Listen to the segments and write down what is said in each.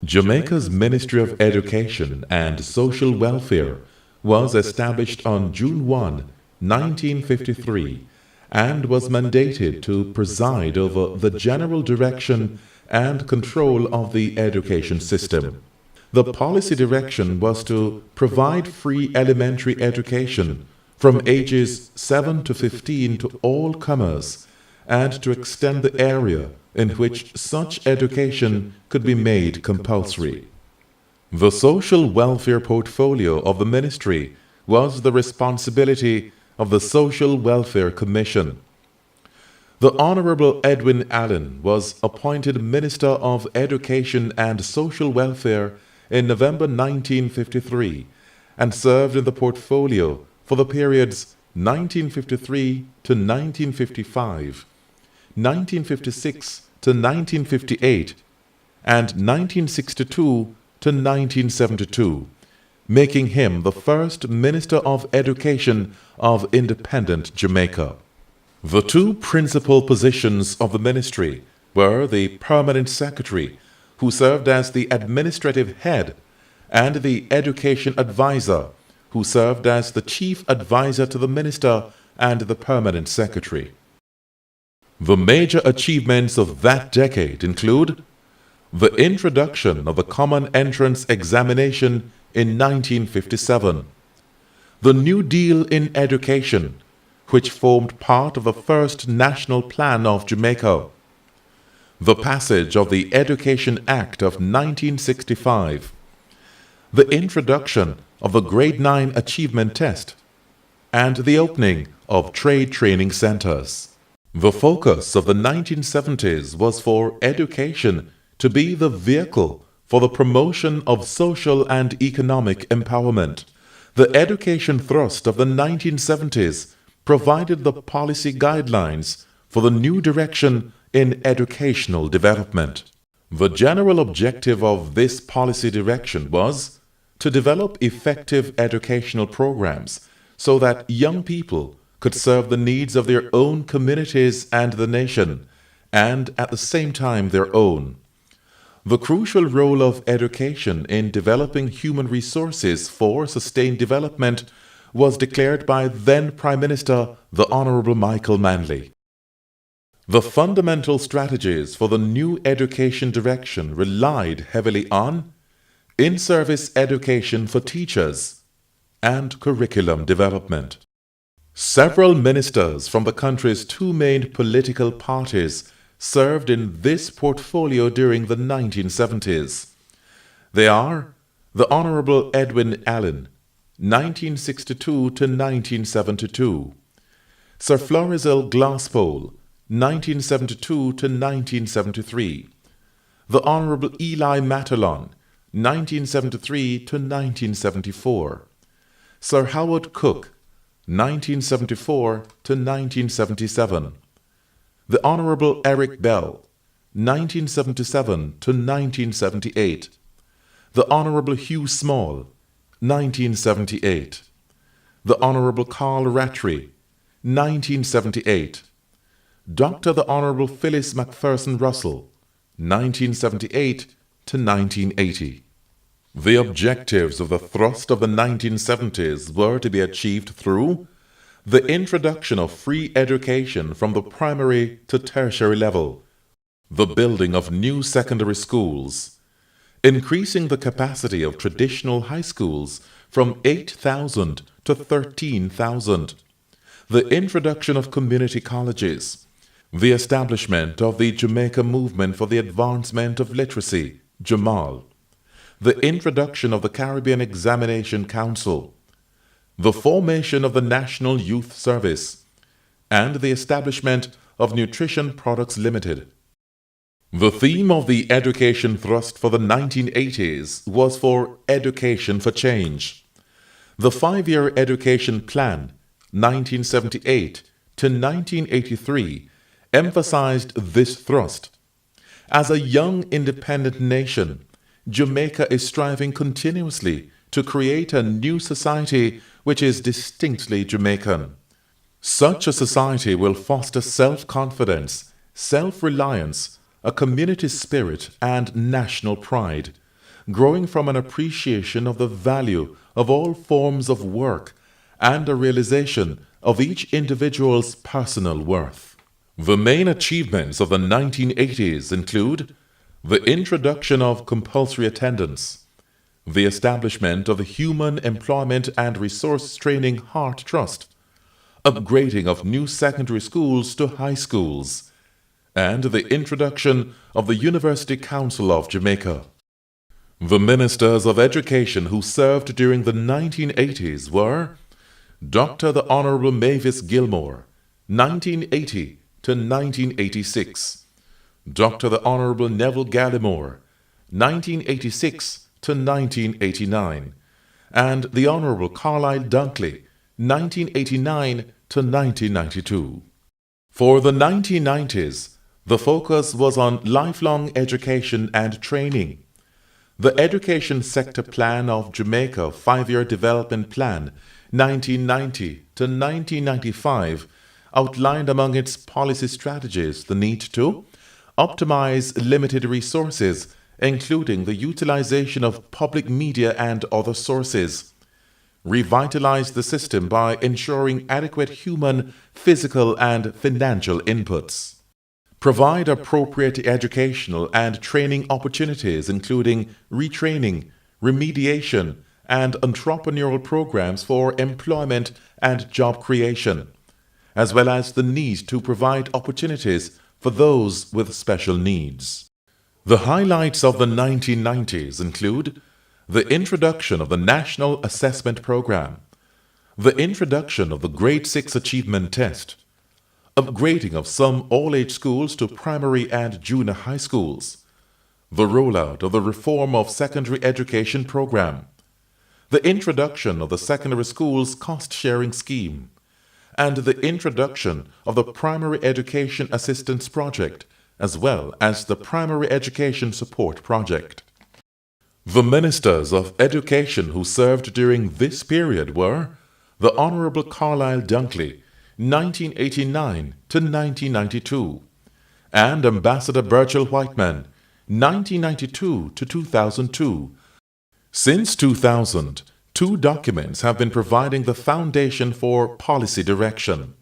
Jamaica's Ministry of Education and Social Welfare was established on June 1, 1953, and was mandated to preside over the general direction and control of the education system. The policy direction was to provide free elementary education from ages 7 to 15 to all comers, and to extend the area in which such education could be made compulsory. The social welfare portfolio of the ministry was the responsibility of the Social Welfare Commission. The Honorable Edwin Allen was appointed Minister of Education and Social Welfare in November 1953 and served in the portfolio for the periods 1953 to 1955, 1956 to 1958, and 1962 to 1972, making him the first Minister of Education of independent Jamaica. The two principal positions of the ministry were the Permanent Secretary, who served as the administrative head, and the Education Advisor, who served as the Chief Advisor to the Minister and the Permanent Secretary. The major achievements of that decade include the introduction of the Common Entrance Examination in 1957, the New Deal in Education, which formed part of the first National Plan of Jamaica, the passage of the Education Act of 1965, the introduction of the Grade 9 Achievement Test, and the opening of trade training centers. The focus of the 1970s was for education to be the vehicle for the promotion of social and economic empowerment. The education thrust of the 1970s provided the policy guidelines for the new direction in educational development. The general objective of this policy direction was to develop effective educational programs so that young people could serve the needs of their own communities and the nation, and at the same time their own. The crucial role of education in developing human resources for sustained development was declared by then Prime Minister the Honorable Michael Manley. The fundamental strategies for the new education direction relied heavily on in-service education for teachers and curriculum development. Several ministers from the country's two main political parties served in this portfolio during the 1970s. They are the Honorable Edwin Allen, 1962 to 1972, Sir Florizel Glasspool, 1972 to 1973, the Honorable Eli Mattalon, 1973 to 1974, Sir Howard Cook, 1974 to 1977, the Honorable Eric Bell, 1977 to 1978, the Honorable Hugh Small, 1978, the Honorable Carl Rattray, 1978, Dr. the Honorable Phyllis Macpherson Russell, 1978 to 1980. The objectives of the thrust of the 1970s were to be achieved through the introduction of free education from the primary to tertiary level, the building of new secondary schools, increasing the capacity of traditional high schools from 8,000 to 13,000, the introduction of community colleges, the establishment of the Jamaica Movement for the Advancement of Literacy, JAMAL, the introduction of the Caribbean Examination Council, the formation of the National Youth Service, and the establishment of Nutrition Products Limited. The theme of the education thrust for the 1980s was for Education for Change. The 5-year education plan, 1978 to 1983, emphasized this thrust. As a young independent nation, Jamaica is striving continuously to create a new society which is distinctly Jamaican. Such a society will foster self-confidence, self-reliance, a community spirit, and national pride, growing from an appreciation of the value of all forms of work and a realization of each individual's personal worth. The main achievements of the 1980s include the introduction of compulsory attendance, the establishment of the Human Employment and Resource Training Heart Trust, upgrading of new secondary schools to high schools, and the introduction of the University Council of Jamaica. The ministers of education who served during the 1980s were Dr. the Honorable Mavis Gilmore, 1980 to 1986, Dr. the Honorable Neville Gallimore, 1986 to 1989, and the Honorable Carlyle Dunkley, 1989 to 1992. For the 1990s, the focus was on lifelong education and training. The Education Sector Plan of Jamaica 5-Year Development Plan 1990 to 1995 outlined among its policy strategies the need to optimize limited resources, including the utilization of public media and other sources, revitalize the system by ensuring adequate human, physical, and financial inputs, provide appropriate educational and training opportunities, including retraining, remediation, and entrepreneurial programs for employment and job creation, as well as the need to provide opportunities for those with special needs. The highlights of the 1990s include the introduction of the National Assessment Program, the introduction of the Grade 6 Achievement Test, upgrading of some all-age schools to primary and junior high schools, the rollout of the reform of secondary education program, the introduction of the secondary schools cost-sharing scheme, and the introduction of the Primary Education Assistance Project, as well as the Primary Education Support Project. The ministers of education who served during this period were the Honorable Carlyle Dunkley, 1989 to 1992, and Ambassador Burchell Whiteman, 1992 to 2002. Since 2000, 2 documents have been providing the foundation for policy direction.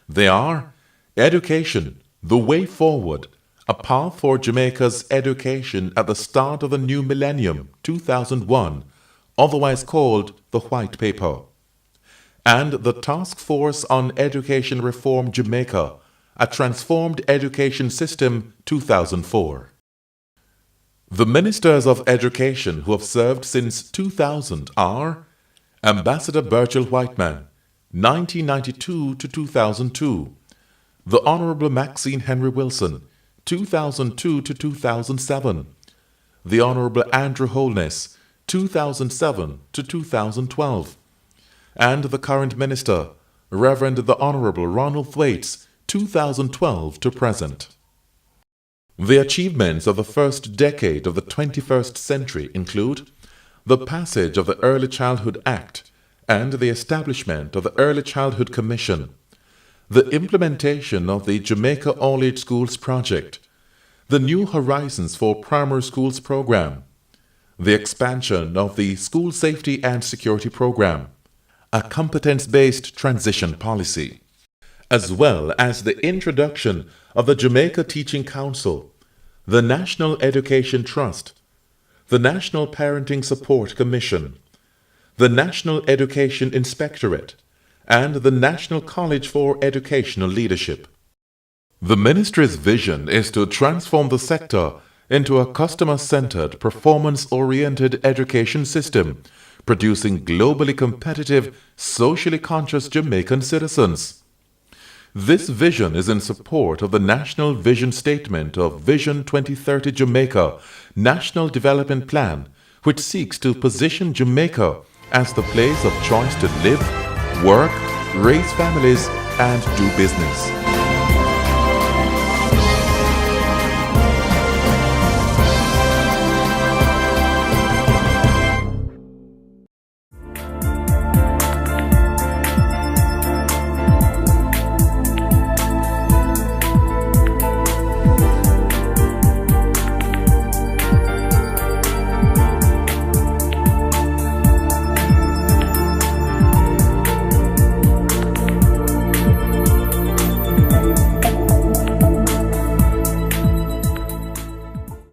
They are Education, the Way Forward, A Path for Jamaica's Education at the Start of the New Millennium, 2001, otherwise called the White Paper, and the Task Force on Education Reform Jamaica, A Transformed Education System, 2004. The ministers of education who have served since 2000 are Ambassador Burchell Whiteman, 1992 to 2002, the Honorable Maxine Henry Wilson, 2002 to 2007, the Honorable Andrew Holness, 2007 to 2012, and the current minister, Reverend the Honorable Ronald Thwaites, 2012 to present. The achievements of the first decade of the 21st century include the passage of the Early Childhood Act and the establishment of the Early Childhood Commission, the implementation of the Jamaica All-Age Schools Project, the New Horizons for Primary Schools Program, the expansion of the School Safety and Security Program, a competence-based transition policy, as well as the introduction of the Jamaica Teaching Council, the National Education Trust, the National Parenting Support Commission, the National Education Inspectorate, and the National College for Educational Leadership. The Ministry's vision is to transform the sector into a customer-centered, performance-oriented education system, producing globally competitive, socially conscious Jamaican citizens. This vision is in support of the National Vision Statement of Vision 2030 Jamaica National Development Plan, which seeks to position Jamaica as the place of choice to live, work, raise families, and do business.